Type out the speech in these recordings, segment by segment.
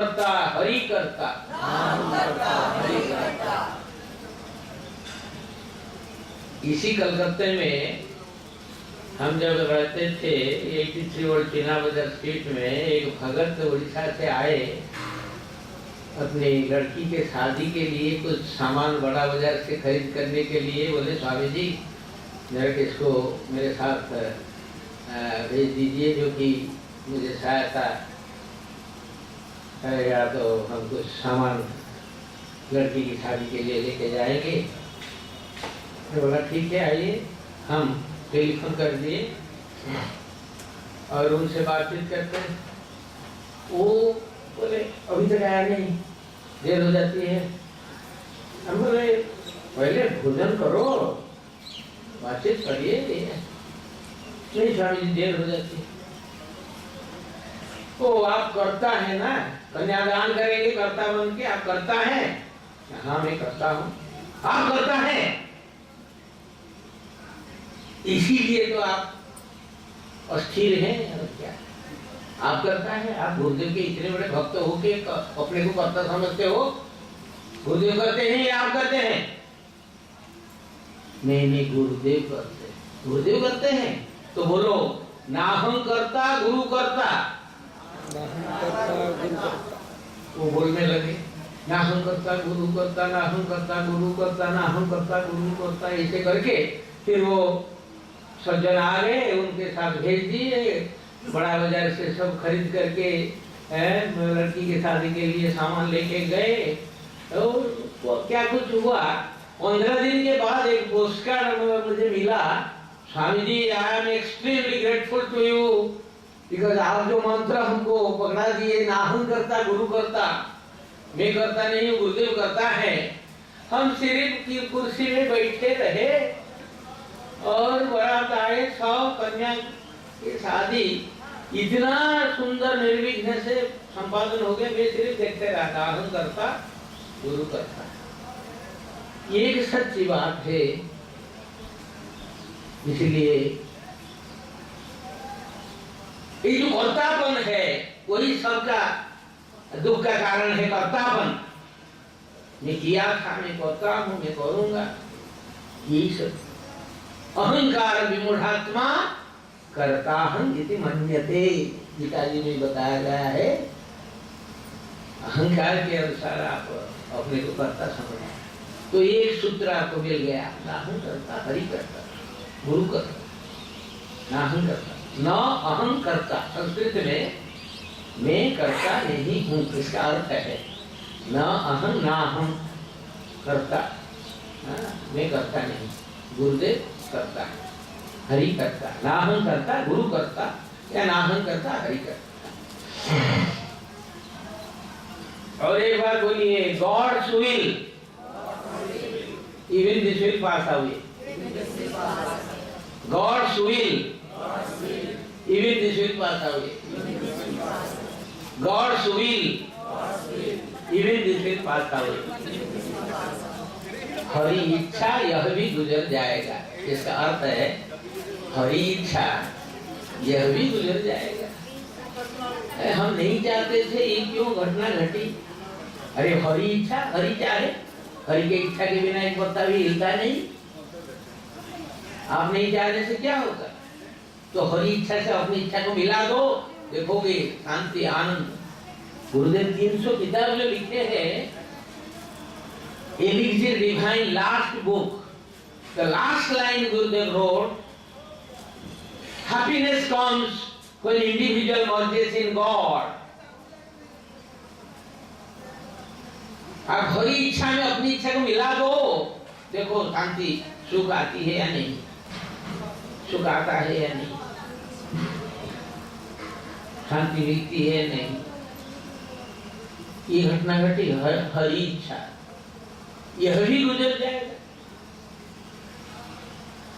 करता हरि करता। इसी कलकत्ते में हम जब रहते थे 83 और चीना बाजार स्ट्रीट में, एक भगत उड़ीसा से आए अपनी लड़की के शादी के लिए कुछ सामान बड़ा बाजार से खरीद करने के लिए। बोले स्वामी जी मेरे इसको मेरे साथ भेज दीजिए जो कि मुझे सहायता या तो हम कुछ सामान लड़की की शादी के लिए लेके जाएंगे। तो बोला ठीक है आइए। हम टेलीफोन कर दिए और उनसे बातचीत करते हैं। वो बोले अभी तक आया नहीं, देर हो जाती है। हम बोले पहले भोजन करो, बातचीत करिए। नहीं स्वामी जी देर हो जाती है। ओ आप करता है ना, कन्यादान करेंगे करता बन के, आप करता है? हाँ मैं करता हूँ। आप करता है इसीलिए तो आप अस्थिर हैं। और क्या आप करता है? आप गुरुदेव के इतने बड़े भक्त हो के अपने को करता समझते हो? गुरुदेव करते हैं या आप करते हैं? नहीं गुरुदेव करते हैं। गुरुदेव करते हैं तो बोलो ना हम करता गुरु करता। वो बोलने लगे ना हम करता गुरु करता, ना हम करता गुरु करता, ना हम करता गुरु करता। ऐसे करके फिर वो सज्जन आ गए, उनके साथ भेज दिए। बड़ा बाजार से सब खरीद करके लड़की की शादी के लिए सामान लेके गए। तो क्या कुछ हुआ, 15 दिन के बाद एक पोस्टकार्ड मुझे मिला। Swami ji I am extremely grateful to you because आप जो मंत्र हमको पकड़ा दिए, ना हम करता गुरु करता, मैं करता नहीं हूँ गुरुदेव करता है। हम सिर्फ की कुर्सी में बैठे रहे और बारात आए, 100 कन्या की शादी इतना सुंदर निर्विघ्न से संपादन हो गया। मैं सिर्फ देखते रहा, हम करता गुरु करता। एक सच्ची बात है। इसलिए ये जो कर्तापन है वही सबका दुख का कारण है। कर्तापन, मैं किया था, मैं करता हूं, मैं करूंगा, यही सब अहंकार विमूढ़ात्मा करता हूं इति मन्यते। गीता जी में बताया गया है अहंकार के अनुसार आप अपने को करता समझ। तो एक सूत्र आपको मिल गया, ना हम करता हरि करता गुरु करता, ना हम करता न अहं करता। संस्कृत में मैं करता नहीं हूँ, इसका अर्थ है न अहं ना हम करता। मैं करता नहीं, गुरुदेव करता है, हरि करता। ना हम करता गुरु करता, या ना हम करता हरि करता। और एक बार बोलिए God's will even this will pass away. God's will even this will pass away. God's will even this will pass away. Hari इच्छा यह भी गुजर जाएगा। इसका अर्थ है हरि इच्छा यह भी गुजर जाएगा। हम नहीं चाहते थे, ये क्यों घटना घटी? अरे हरि इच्छा, हरि चाहे, हरि की इच्छा के बिना एक पत्ता भी हिलता नहीं। आप नहीं चाहने से क्या होगा? तो हरि इच्छा से अपनी इच्छा को मिला दो, देखोगे शांति आनंद। गुरुदेव 300 किताब जो लिखे हैं, Elixir Divine last book, the last line Gurudev wrote, happiness comes when individual merges in God. आप हरि इच्छा में अपनी इच्छा को मिला दो, देखो शांति सुख आती है या नहीं, सुख आता है या नहीं, शांति मिलती है नहीं। ये घटना घटी हरि इच्छा, यह भी गुजर जाएगा।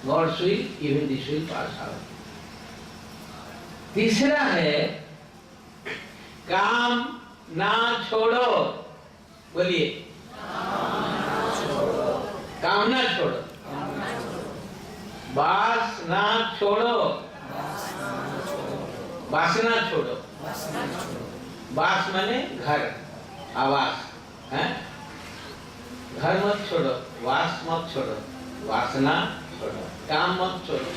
God's will even this will pass out. तीसरा है काम ना छोड़ो। बोलिए काम ना छोड़ो, वासना छोड़ो, वासना छोड़ो। वास माने घर, आवास है। घर मत छोड़ो, वास मत छोड़ो, वासना छोड़ो, काम मत छोड़ो,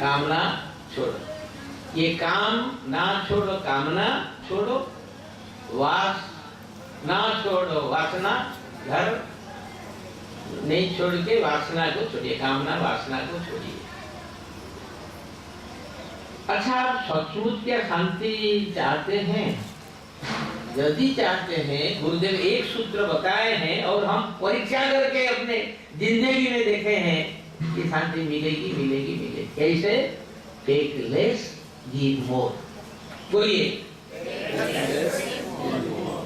कामना छोड़ो। ये काम ना छोड़ो, कामना छोड़ो, वास ना छोड़ो, वासना, घर नहीं छोड़ के वासना को छोड़िए, कामना वासना को छोड़िए। अच्छा, आप सचमुच क्या शांति चाहते हैं? यदि चाहते हैं, गुरुदेव एक सूत्र बताए हैं और हम परीक्षा करके अपने जिंदगी में देखे हैं कि शांति मिलेगी मिलेगी मिलेगी। कैसे? Take less give more. बोलिए,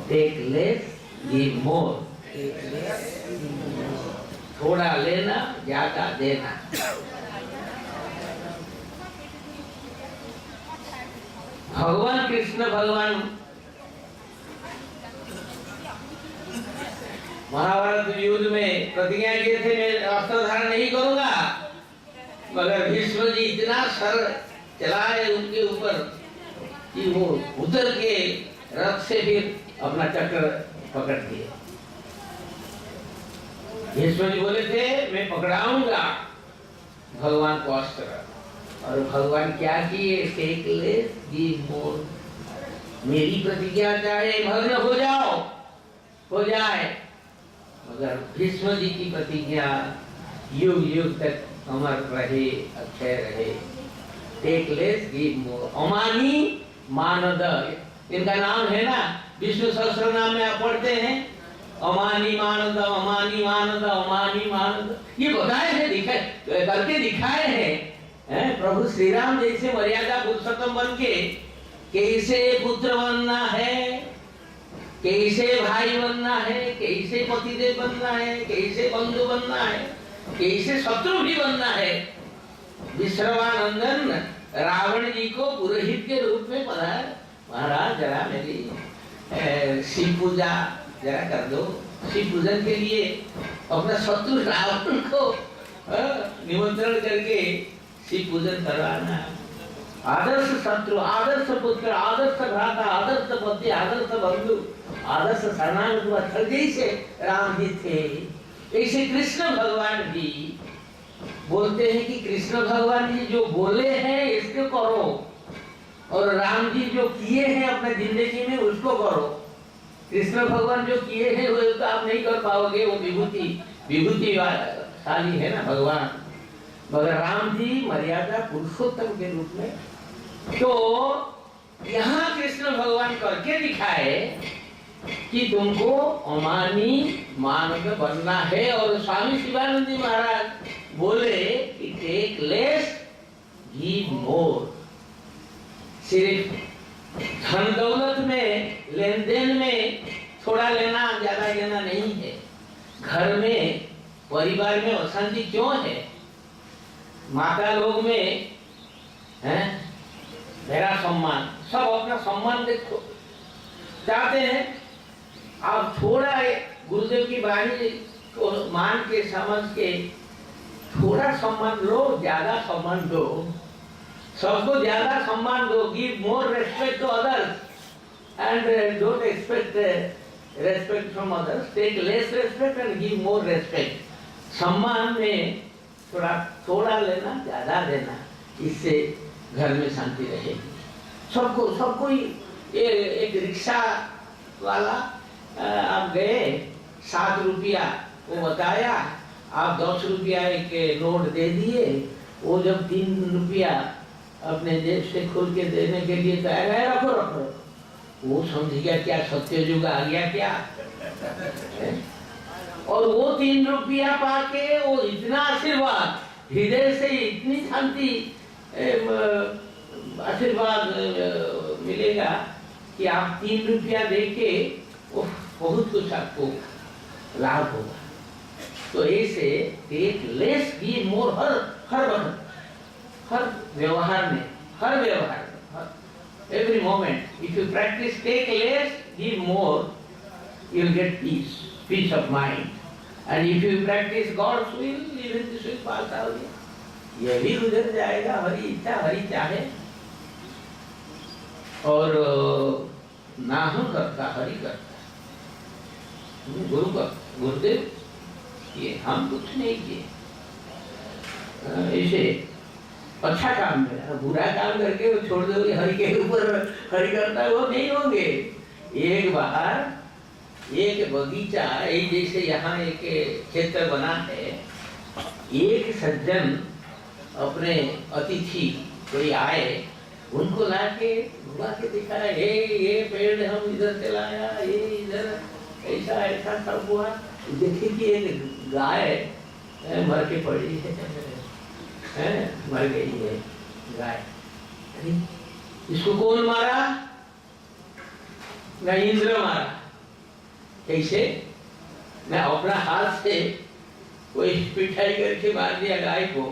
टेक लेस गिव मोर। थोड़ा लेना, ज्यादा देना। भगवान कृष्ण भगवान महाभारत युद्ध में प्रतिज्ञा किए थे, मैं अस्त्र धारण नहीं करूंगा, मगर भीष्म जी इतना सर चलाए उनके ऊपर कि वो उतर के रथ से फिर अपना चक्र पकड़ दिए। भीष्म जी बोले थे मैं पकड़ाऊंगा भगवान को अस्त्र, और भगवान क्या किए? Take less give more. मेरी प्रतिज्ञा चाहे भग्न हो जाओ, हो जाए, मगर भीष्म जी की प्रतिज्ञा युग युग तक अमर रहे, अक्षय रहे। Take less give more. अमानी मानद, इनका नाम है ना, विष्णु सहस्त्र नाम में आप पढ़ते हैं, अमानी मानद, अमानी मानद, अमानी मानद। ये बताए हैं, दिखाए करके दिखाए हैं। प्रभु श्री राम जैसे मर्यादा पुरुषोत्तम बन के कैसे पुत्र बनना है, कैसे भाई बनना है, कैसे पतिदेव बनना है, कैसे बंधु बनना है, कैसे शत्रु भी बनना है। विश्रवानंदन रावण जी को पुरोहित के रूप में पधार, महाराज जरा मेरी शिव पूजा जरा कर दो। शिव पूजन के लिए अपना शत्रु रावण को निमंत्रण करके शिव पूजन करवाना। आदर्श शत्रु, आदर्श पुत्र, आदर्श भ्राता, आदर्श पति, आदर्श बंधु, आदर्श शरणागत जैसे राम जी थे, ऐसे कृष्ण भगवान भी बोलते हैं कि कृष्ण भगवान जी जो बोले हैं इसको करो, और राम जी जो किए हैं अपने जिंदगी में उसको करो। कृष्ण भगवान जो किए हैं वो तो आप नहीं कर पाओगे, वो विभूति शाली है ना भगवान, मगर राम जी मर्यादा पुरुषोत्तम के रूप में। तो यहाँ कृष्ण भगवान करके दिखाए कि तुमको अमानी मानव बनना है। और स्वामी शिवानंद जी महाराज बोले कि टेक लेस गिव मोर। सिर्फ धन दौलत में, लेन देन में थोड़ा लेना ज्यादा लेना नहीं है। घर में, परिवार में अशांति क्यों है? माता लोग में हैं मेरा सम्मान, सब अपना सम्मान देखो चाहते हैं। आप थोड़ा गुरुदेव की वाणी को मान के समझ के थोड़ा सम्मान लो, ज्यादा सम्मान दो, सबको ज्यादा सम्मान दो। Give more respect to others and don't expect respect from others. Take less respect and give more respect. सम्मान में थोड़ा लेना, ज्यादा देना, इससे घर में शांति रहेगी। सबको एक रिक्शा वाला आप गए, 7 रुपया वो बताया, आप 10 रुपया एक नोट दे दिए। वो जब 3 रुपया अपने जेब से खोल के देने के लिए तैयार है, रखो रखो, वो समझ गया क्या सत्य युग आ गया क्या। और वो 3 रुपया पाके वो इतना आशीर्वाद, हृदय से इतनी शांति आशीर्वाद मिलेगा कि आप 3 रुपया देके बहुत कुछ आपको लाभ होगा। तो ऐसे टेक लेस गिव मोर हर वक्त, हर व्यवहार में, every moment. If you practice take less, give more, you'll get peace of mind. And if you practice God's will, even this will pass away. ये भी गुजर जाएगा, हरी इच्छा हरी चाहे। और ना हम करता, हरि करता। गुरु का गुरुदेव ये हम कुछ नहीं किए। ऐसे अच्छा काम है, बुरा काम करके वो छोड़ दोगे, हरि के ऊपर हरि करता है, वो नहीं होंगे। एक बार एक बगीचा, एक जैसे यहाँ एक क्षेत्र बना है, एक सज्जन अपने अतिथि कोई आए, उनको लाके घुमा के दिखाया, ये पेड़ हम इधर से लाया, ये इधर ऐसा ऐसा सब हुआ। देखिए कि एक गाय मर के पड़ी है, मर गई है गाय। अरे इसको कौन मारा? ना इंद्र मारा। कैसे? मैं अपना हाथ से कोई पिटाई करके मार दिया गाय को।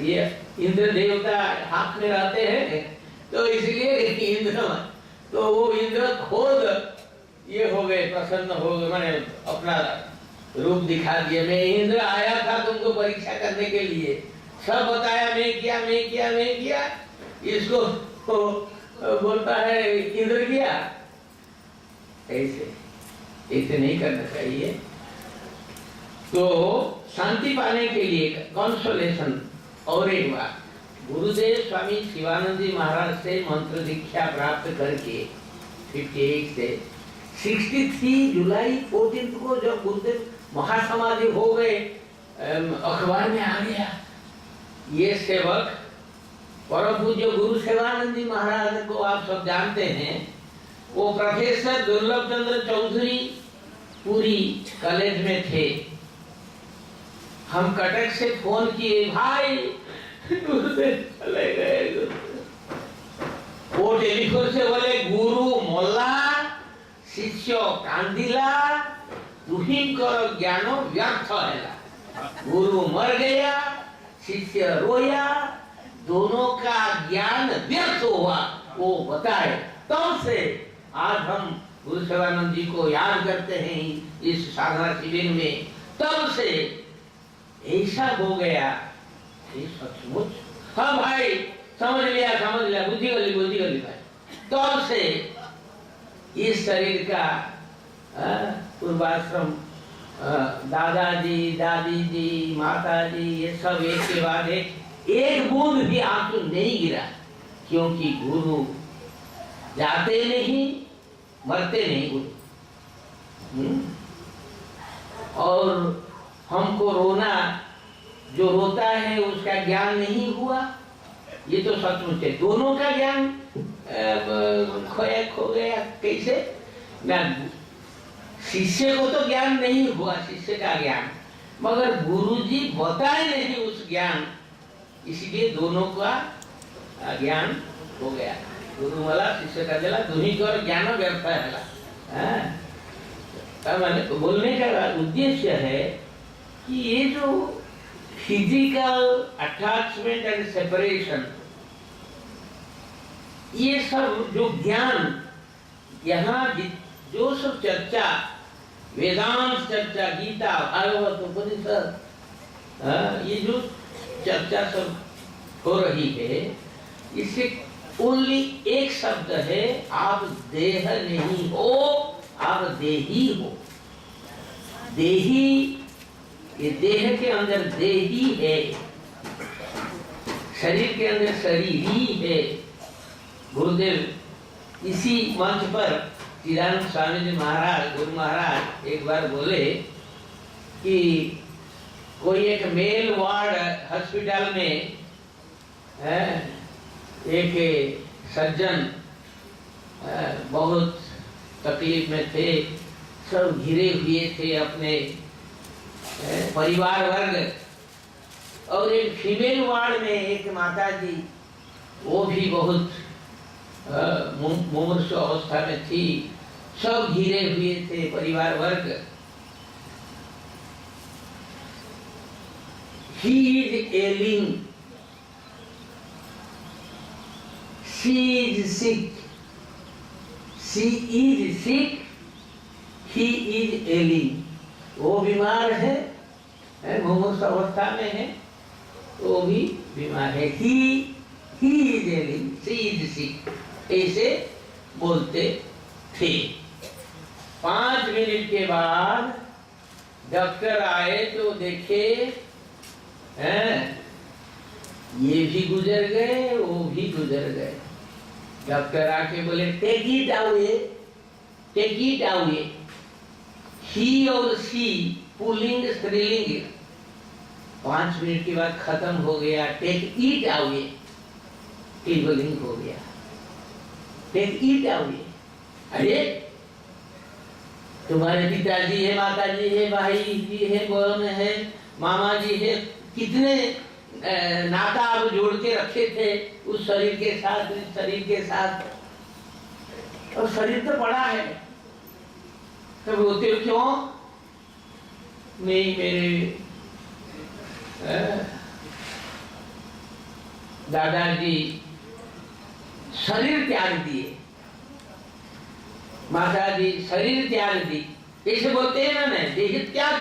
ये इंद्र देवता हाथ में रहते हैं, तो इसलिए इंद्र, तो वो इंद्र खुद ये हो गए, प्रसन्न हो गए, मैंने अपना रूप दिखा दिया। मैं इंद्र आया था तुमको परीक्षा करने के लिए, सब बताया, मैं किया मैं किया मैं किया। इसको तो बोलता है इंद्र किया। ऐसे ऐसे नहीं करना चाहिए। तो शांति पाने के लिए कंसोलेशन। और एक बात, गुरुदेव स्वामी शिवानंद जी महाराज से मंत्र दीक्षा प्राप्त करके 58 से 63 जुलाई 14 को जब गुरुदेव महासमाधि हो गए, अखबार में आ गया, ये सेवक परम पूज्य गुरु शिवानंद जी महाराज को आप सब जानते हैं, वो प्रोफेसर दुर्लभ चंद्र चौधरी पूरी कॉलेज में थे। हम कटक से फोन किए, भाई गुरुदेव चले गए। वो टेलीफोन से बोले, गुरु मोल्ला शिष्य कांदिला, तुहिंकर ज्ञान व्यर्थ है। गुरु मर गया, शिष्य रोया, दोनों का ज्ञान व्यर्थ हुआ, वो बताए। तब से आज हम गुरु शिवानंद जी को याद करते हैं इस साधना शिविर में। तब से ऐसा हो गया, ये सचमुच। हाँ भाई, समझ लिया, बुद्धि गली भाई। तब से इस शरीर का पूर्वाश्रम, दादाजी, दादी जी, माता जी, ये सब एक के बाद एक बूंद भी आंसू नहीं गिरा, क्योंकि गुरु जाते नहीं, मरते नहीं गुरु। और हमको रोना, जो रोता है उसका ज्ञान नहीं हुआ, ये तो सचमुच है। दोनों का ज्ञान खोया खो गया। कैसे? ना शिष्य को तो ज्ञान नहीं हुआ, शिष्य का ज्ञान, मगर गुरुजी बताए नहीं उस ज्ञान, इसलिए दोनों का ज्ञान हो गया। गुरु मला शिष्य का जला, दुही कर ज्ञान व्यर्थ है। मैंने बोलने का उद्देश्य है कि ये जो फिजिकल अटैचमेंट एंड सेपरेशन, ये सब जो ज्ञान यहाँ जो सब चर्चा, वेदांत चर्चा, गीता, भागवत, उपनिषद, ये जो चर्चा सब हो रही है, इससे ओनली एक शब्द है, आप देह नहीं हो, आप देही हो। देही, ये देह के अंदर देही है, शरीर के अंदर शरीरी है। गुरुदेव इसी मंच पर चिदानंद स्वामी जी महाराज, गुरु महाराज एक बार बोले कि कोई एक मेल वार्ड हॉस्पिटल में एक सज्जन बहुत तकलीफ में थे, सब घिरे हुए थे अपने परिवार वर्ग, और एक फीमेल वार्ड में एक माता जी, वो भी बहुत मुमूर्षु अवस्था में थी, सब घिरे हुए थे परिवार वर्ग। He is ailing, she is sick, she is sick, he is ailing। वो बीमार है, मुमूर्षु अवस्था में है, वो भी बीमार है। He is ailing, she is sick, ऐसे बोलते थे। 5 मिनट के बाद डॉक्टर आए तो देखे हैं, ये भी गुजर गए, वो भी गुजर गए। डॉक्टर आके बोले take it away, take it away. He और सी पुल्लिंग स्त्रीलिंग। 5 मिनट के बाद खत्म हो गया, टेक इट अवे स्त्रीलिंग हो गया, टेक इट अवे। अरे तुम्हारे पिताजी है, माताजी है, भाई जी है, बहन है, मामा जी है, कितने नाता आप जोड़ के रखे थे उस शरीर के साथ, इस शरीर के साथ, और शरीर तो बड़ा है। तो रोते हो क्यों? नहीं, मेरे दादाजी शरीर त्याग दिए, माता जी शरीर त्याग दी, ऐसे बोलते हैं ना, देह त्याग